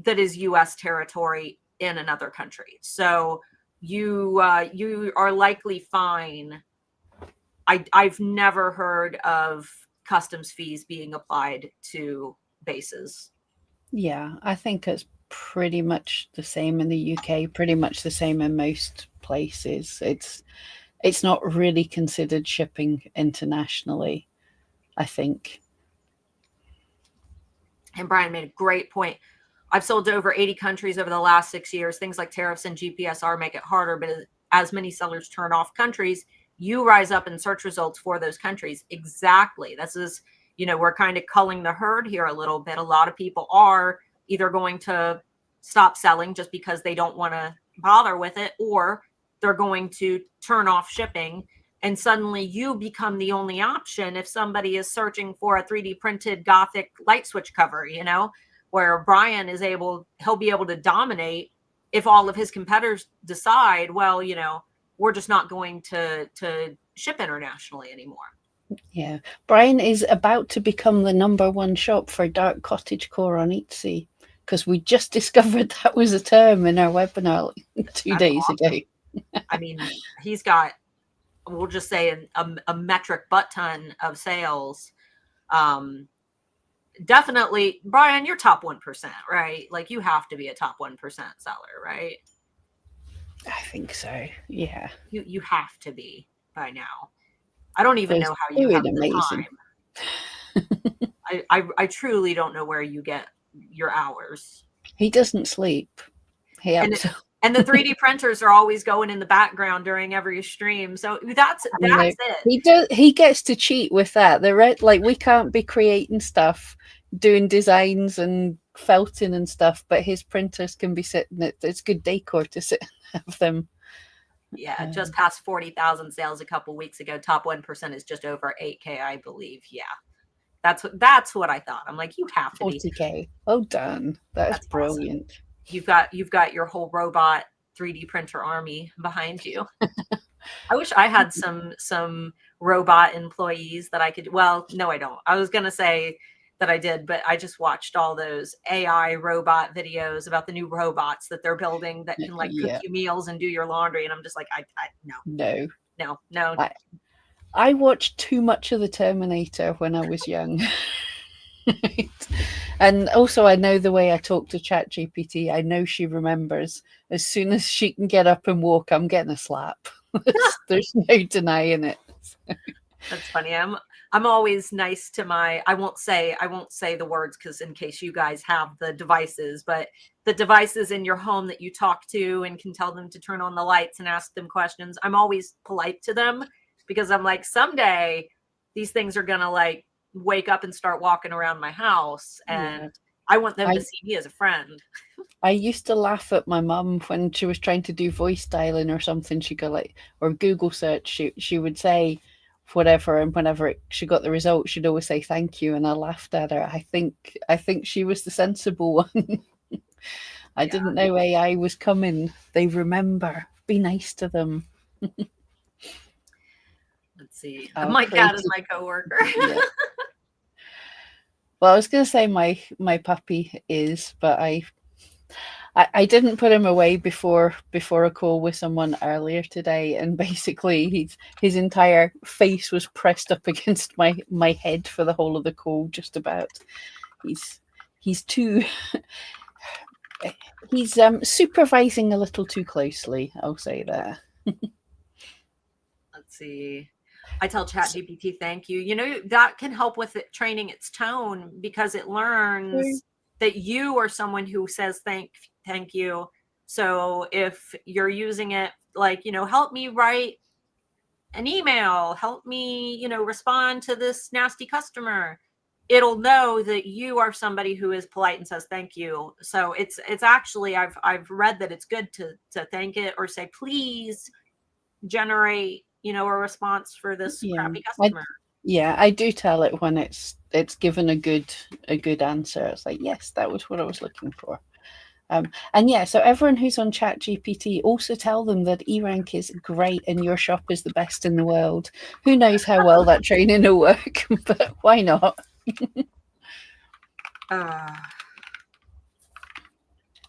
that is U.S. territory in another country. So you are likely fine. I've never heard of customs fees being applied to bases. Yeah, I think it's pretty much the same in the UK, pretty much the same in most places. It's not really considered shipping internationally, I think. And Bryan made a great point. I've sold to over 80 countries over the last 6 years. Things like tariffs and GPSR make it harder, but as many sellers turn off countries, you rise up in search results for those countries. Exactly. This is, we're kind of culling the herd here a little bit. A lot of people are either going to stop selling just because they don't want to bother with it, or they're going to turn off shipping. And suddenly you become the only option if somebody is searching for a 3D printed Gothic light switch cover, where Bryan he'll be able to dominate if all of his competitors decide, well, we're just not going to ship internationally anymore. Yeah. Bryan is about to become the #1 shop for dark cottagecore on Etsy, because we just discovered that was a term in our webinar like 2 days ago. I mean, he's got, we'll just say a metric butt ton of sales. Definitely, Bryan, you're top 1%, right? Like, you have to be a top 1% seller, right? I think so. Yeah. You have to be by now. I don't even know how you have the time. I truly don't know where you get your hours. He doesn't sleep. And the 3D printers are always going in the background during every stream. So that's it. He gets to cheat with that. Like, we can't be creating stuff, doing designs and felting and stuff, but his printers can be sitting. It's good decor to sit and have them. Yeah, just past 40,000 sales a couple weeks ago. Top 1% is just over 8K, I believe. Yeah, that's what I thought. I'm like, you have to 40K. Oh, done. That's brilliant. Awesome. You've got your whole robot 3D printer army behind you. I wish I had some robot employees that I could, well, no, I don't. I was going to say that I did, but I just watched all those AI robot videos about the new robots that they're building that can like cook Yeah, you meals and do your laundry. And I'm just like, no, no. no, no. I watched too much of the Terminator when I was young. And also, I know the way I talk to ChatGPT. I know she remembers. As soon as she can get up and walk, I'm getting a slap. There's no denying it. That's funny. I'm always nice to my, I won't say the words because in case you guys have the devices, but the devices in your home that you talk to and can tell them to turn on the lights and ask them questions. I'm always polite to them because I'm like, someday these things are gonna like wake up and start walking around my house, and Yeah. I want them to see me as a friend. I used to laugh at my mum when she was trying to do voice dialing or something. She'd go like, or Google search, she would say whatever, and whenever she got the result, she'd always say thank you, and I laughed at her. I think she was the sensible one. I Yeah. didn't know AI was coming. They remember. Be nice to them. Let's see. Our My cat is creative, my coworker. yeah. Well, I was going to say my puppy is, but I didn't put him away before a call with someone earlier today, and basically his entire face was pressed up against my head for the whole of the call. Just about. He's too. He's supervising a little too closely. I'll say that. Let's see. I tell ChatGPT, thank you. You know, that can help with it training its tone because it learns that you are someone who says thank you. So if you're using it like, you know, help me write an email, help me, you know, respond to this nasty customer, it'll know that you are somebody who is polite and says thank you. So it's actually, I've read that it's good to thank it or say please generate, you know, a response for this Yeah, crappy customer. I do tell it when it's given a good answer. It's like, yes, that was what I was looking for. And yeah, so everyone who's on ChatGPT, also tell them that eRank is great and your shop is the best in the world. Who knows how well that training will work, but why not?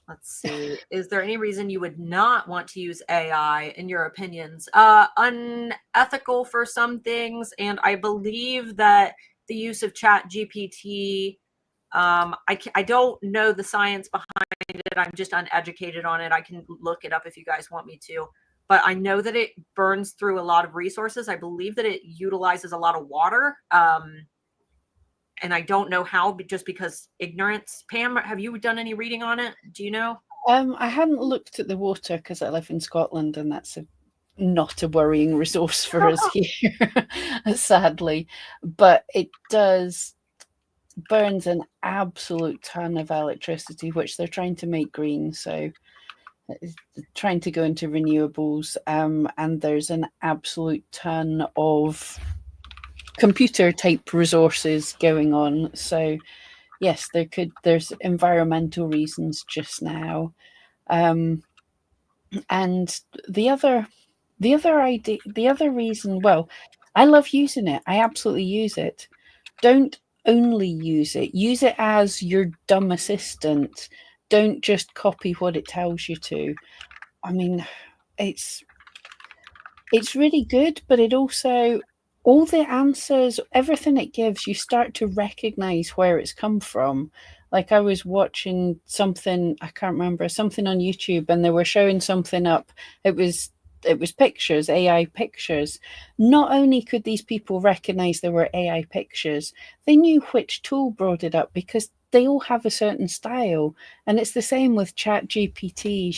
Let's see. Is there any reason you would not want to use AI in your opinions? Unethical for some things, and I believe that the use of ChatGPT, I don't know the science behind it. I'm just uneducated on it. I can look it up if you guys want me to. But I know that it burns through a lot of resources. I believe that it utilizes a lot of water. And I don't know how, just because ignorance. Pam, have you done any reading on it? Do you know? I hadn't looked at the water because I live in Scotland, and that's not a worrying resource for us here, sadly. But it burns an absolute ton of electricity, which they're trying to make green. So trying to go into renewables, and there's an absolute ton of computer type resources going on. So yes, there's environmental reasons just now. And the other reason, well, I love using it. I absolutely use it. Don't only use it as your dumb assistant. Don't just copy what it tells you to. I mean, it's really good, but it also, all the answers, everything it gives, you start to recognize where it's come from. Like I was watching something, I can't remember, something on YouTube, and they were showing something up. It was pictures, AI pictures. Not only could these people recognize there were AI pictures, they knew which tool brought it up because they all have a certain style. And it's the same with ChatGPT.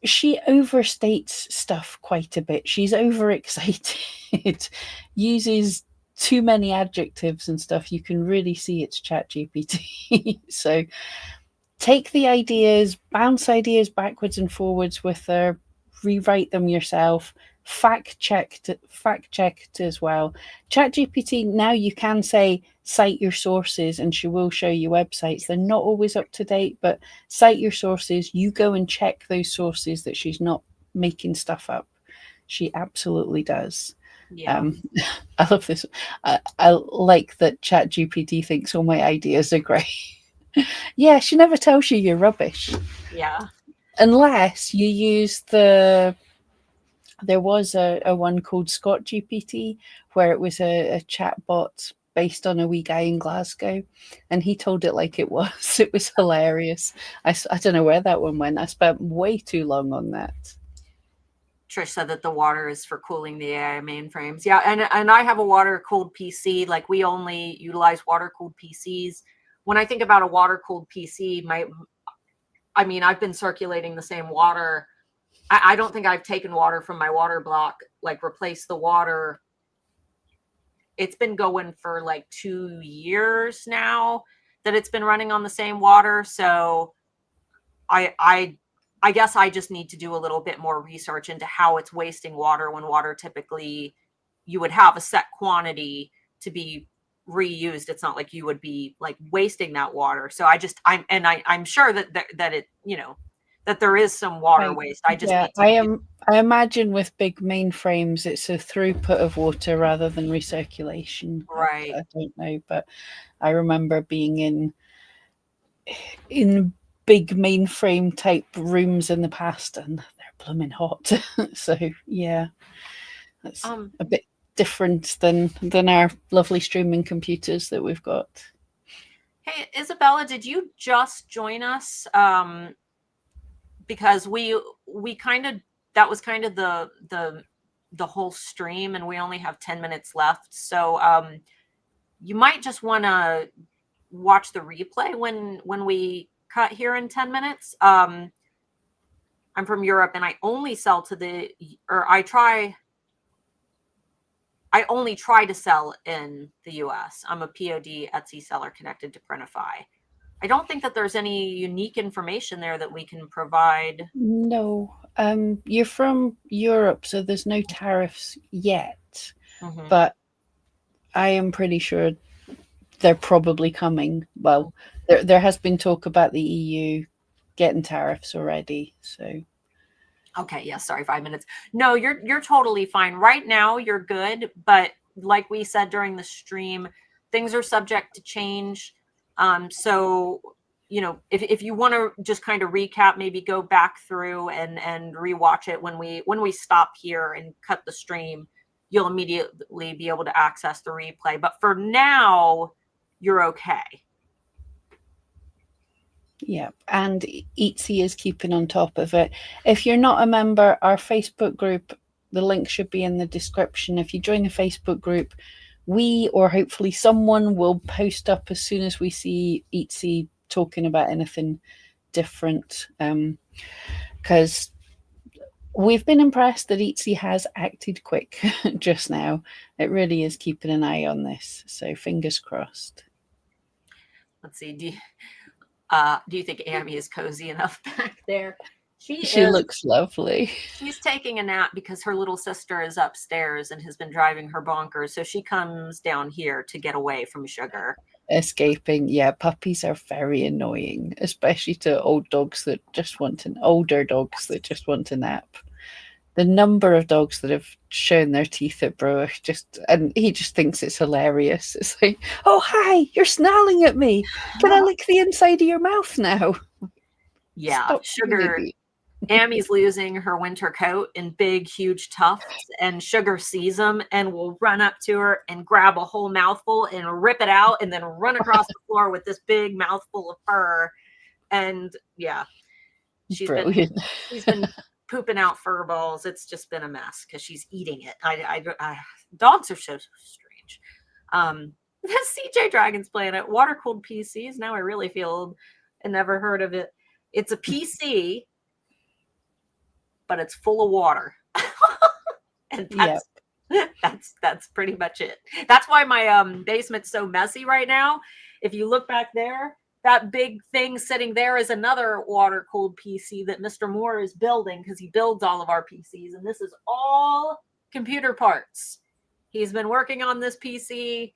She overstates stuff quite a bit. She's overexcited, uses too many adjectives and stuff. You can really see it's ChatGPT. So take the ideas, bounce ideas backwards and forwards with her, rewrite them yourself, fact checked as well. ChatGPT, now you can say cite your sources and she will show you websites. They're not always up to date, but cite your sources. You go and check those sources that she's not making stuff up. She absolutely does. Yeah. I love this. I like that ChatGPT thinks all my ideas are great. Yeah, she never tells you you're rubbish. Yeah. Unless you use there was a one called Scott GPT where it was a chat bot based on a wee guy in Glasgow, and he told it like it was. It was hilarious. I don't know where that one went. I spent way too long on that. Trish said that the water is for cooling the AI mainframes. Yeah, and I have a water cooled PC. Like, we only utilize water cooled PCs. When I think about a water cooled PC, I've been circulating the same water. I don't think I've taken water from my water block, like replaced the water. It's been going for like 2 years now that it's been running on the same water. So I guess I just need to do a little bit more research into how it's wasting water, when water typically you would have a set quantity to be reused. It's not like you would be like wasting that water. So I'm sure that it, that there is some water waste. I just Yeah, need to I imagine with big mainframes, it's a throughput of water rather than recirculation. right. I don't know, but I remember being in big mainframe type rooms in the past, and they're blooming hot. So yeah, that's a bit different than our lovely streaming computers that we've got. Hey, Isabella, did you just join us? Because we kind of, that was kind of the whole stream, and we only have 10 minutes left. So you might just want to watch the replay when we cut here in 10 minutes. I'm from Europe, and I only sell to I only try to sell in the US. I'm a POD Etsy seller connected to Printify. I don't think that there's any unique information there that we can provide. No, you're from Europe, so there's no tariffs yet, Mm-hmm. but I am pretty sure they're probably coming. Well, there has been talk about the EU getting tariffs already. So Okay, yeah, sorry, 5 minutes. No, you're totally fine. Right now, you're good, but like we said during the stream, things are subject to change. So if you want to just kind of recap, maybe go back through and rewatch it when we stop here and cut the stream, you'll immediately be able to access the replay. But for now, you're okay. yeah, and Etsy is keeping on top of it. If you're not a member, our Facebook group, the link should be in the description. If you join the Facebook group, we or hopefully someone will post up as soon as we see Etsy talking about anything different. Because we've been impressed that Etsy has acted quick just now. It really is keeping an eye on this. So fingers crossed. Let's see. Do you think Amy is cozy enough back there? She looks lovely. She's taking a nap because her little sister is upstairs and has been driving her bonkers. So she comes down here to get away from Sugar. Escaping. Yeah, puppies are very annoying, especially to older dogs that just want to nap. The number of dogs that have shown their teeth at Brewer, and he just thinks it's hilarious. It's like, oh hi, you're snarling at me. Can I lick the inside of your mouth now? Yeah, Stop, Sugar. baby. Amy's losing her winter coat in big, huge tufts, and Sugar sees them and will run up to her and grab a whole mouthful and rip it out, and then run across the floor with this big mouthful of fur. And yeah, she's been pooping out fur balls. It's just been a mess because she's eating it. Dogs are so strange. This CJ Dragon's Planet water cooled PCs. Now I really feel old and never heard of it. It's a PC, but it's full of water. And that's pretty much it. That's why my basement's so messy right now. If you look back there, that big thing sitting there is another water cooled PC that Mr. Moore is building, because he builds all of our PCs, and this is all computer parts. He's been working on this PC.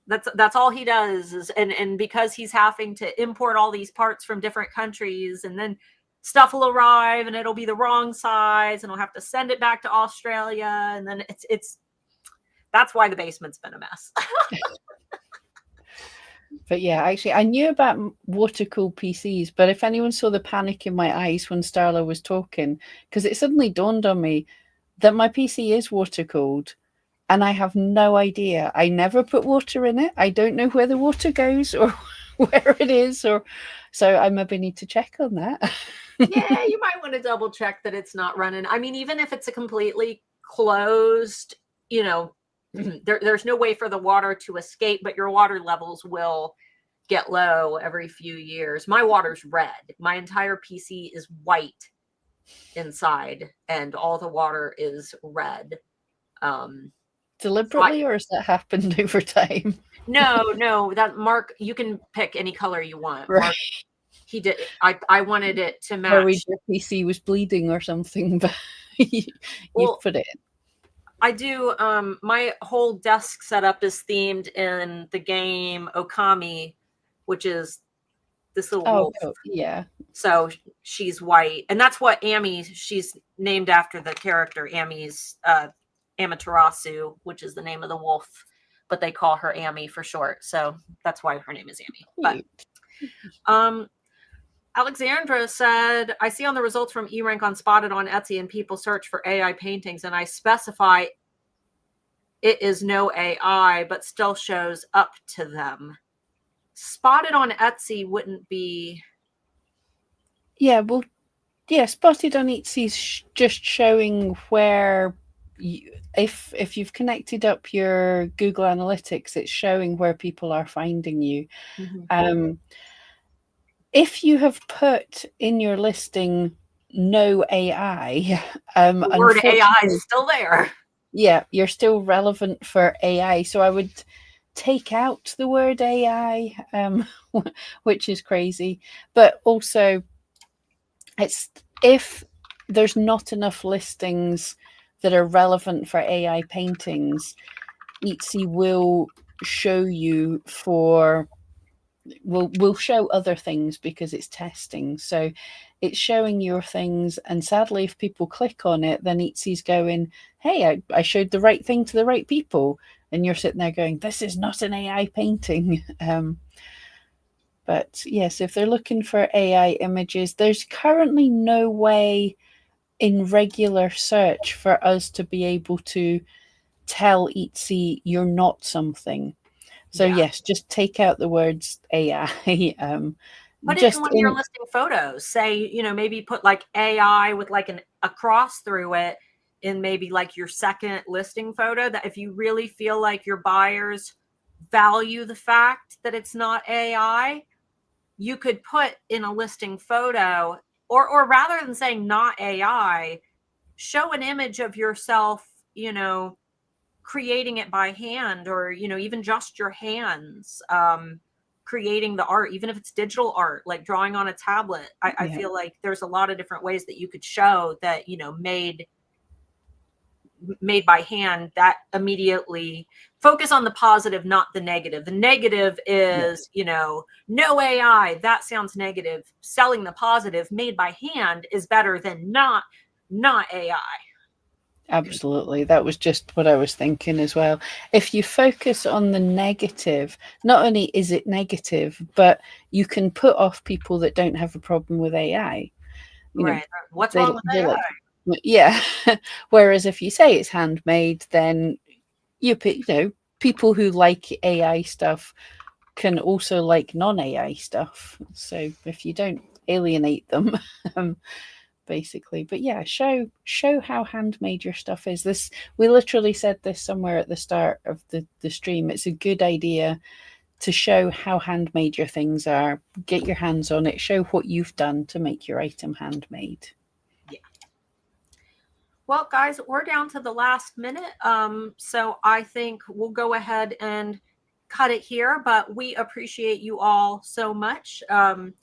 That's all he does and because he's having to import all these parts from different countries, and then stuff will arrive and it'll be the wrong size and I'll have to send it back to Australia. And then that's why the basement's been a mess. But yeah, actually, I knew about water-cooled PCs, but if anyone saw the panic in my eyes when Starla was talking, because it suddenly dawned on me that my PC is water-cooled, and I have no idea. I never put water in it. I don't know where the water goes or where it is, or so I maybe need to check on that. Yeah, you might want to double check that it's not running. I mean, even if it's a completely closed, you know, there's no way for the water to escape, but your water levels will get low every few years. My water's red. My entire PC is white inside, and all the water is red. Deliberately, or has that happened over time? No, that Mark, you can pick any color you want. Right. Mark, he did. I wanted it to match. Worried your PC was bleeding or something, but you've put it in. I do. My whole desk setup is themed in the game Okami, which is this little wolf. Oh, yeah. So she's white, and that's what Ami. She's named after the character Ami's Amaterasu, which is the name of the wolf, but they call her Ami for short. So that's why her name is Ami. But Alexandra said, I see on the results from eRank on Spotted on Etsy and people search for AI paintings and I specify it is no AI, but still shows up to them. Spotted on Etsy wouldn't be. Yeah, well, yeah, Spotted on Etsy is just showing where, if you've connected up your Google Analytics, it's showing where people are finding you. Mm-hmm. If you have put in your listing no AI, the word AI is still there. Yeah, you're still relevant for AI. So I would take out the word AI, which is crazy. But also, it's if there's not enough listings that are relevant for AI paintings, Etsy will show you will show other things because it's testing. So it's showing your things, and sadly, if people click on it, then Etsy's going, hey, I showed the right thing to the right people, and you're sitting there going, this is not an AI painting. But yes, if they're looking for AI images, there's currently no way in regular search for us to be able to tell Etsy you're not something. So yes, just take out the words AI. Put it in one of your listing photos. Say, maybe put like AI with like a cross through it in maybe like your second listing photo, that if you really feel like your buyers value the fact that it's not AI, you could put in a listing photo, or rather than saying not AI, show an image of yourself, creating it by hand, or even just your hands creating the art, even if it's digital art, like drawing on a tablet. I feel like there's a lot of different ways that you could show that made by hand, that immediately focus on the positive, not the negative. The negative is no AI, that sounds negative. Selling the positive, made by hand, is better than not AI. Absolutely. That was just what I was thinking as well. If you focus on the negative, not only is it negative, but you can put off people that don't have a problem with AI. Right. What's wrong with AI? Yeah. Whereas if you say it's handmade, then people who like AI stuff can also like non-AI stuff. So if you don't alienate them, basically. But yeah, show how handmade your stuff is. We literally said this somewhere at the start of the stream. It's a good idea to show how handmade your things are. Get your hands on it. Show what you've done to make your item handmade. Yeah. Well, guys, we're down to the last minute. So I think we'll go ahead and cut it here, but we appreciate you all so much. As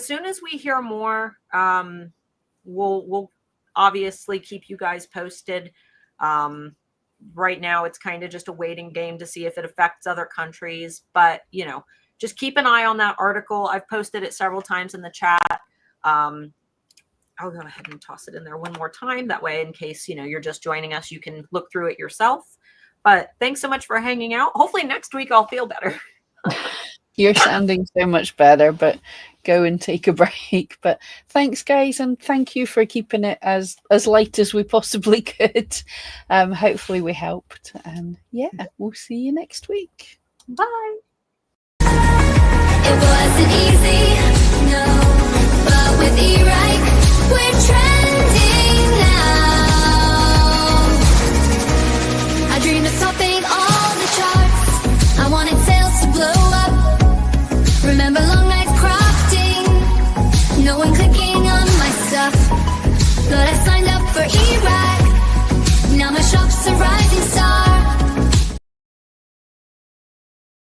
soon as we hear more, we'll obviously keep you guys posted. Right now, it's kind of just a waiting game to see if it affects other countries. But, just keep an eye on that article. I've posted it several times in the chat. I'll go ahead and toss it in there one more time. That way, in case, you're just joining us, you can look through it yourself. But thanks so much for hanging out. Hopefully next week I'll feel better. You're sounding so much better, but go and take a break. But thanks, guys, and thank you for keeping it as light as we possibly could. Hopefully we helped. And yeah, we'll see you next week. Bye. It wasn't easy, no, but with eRank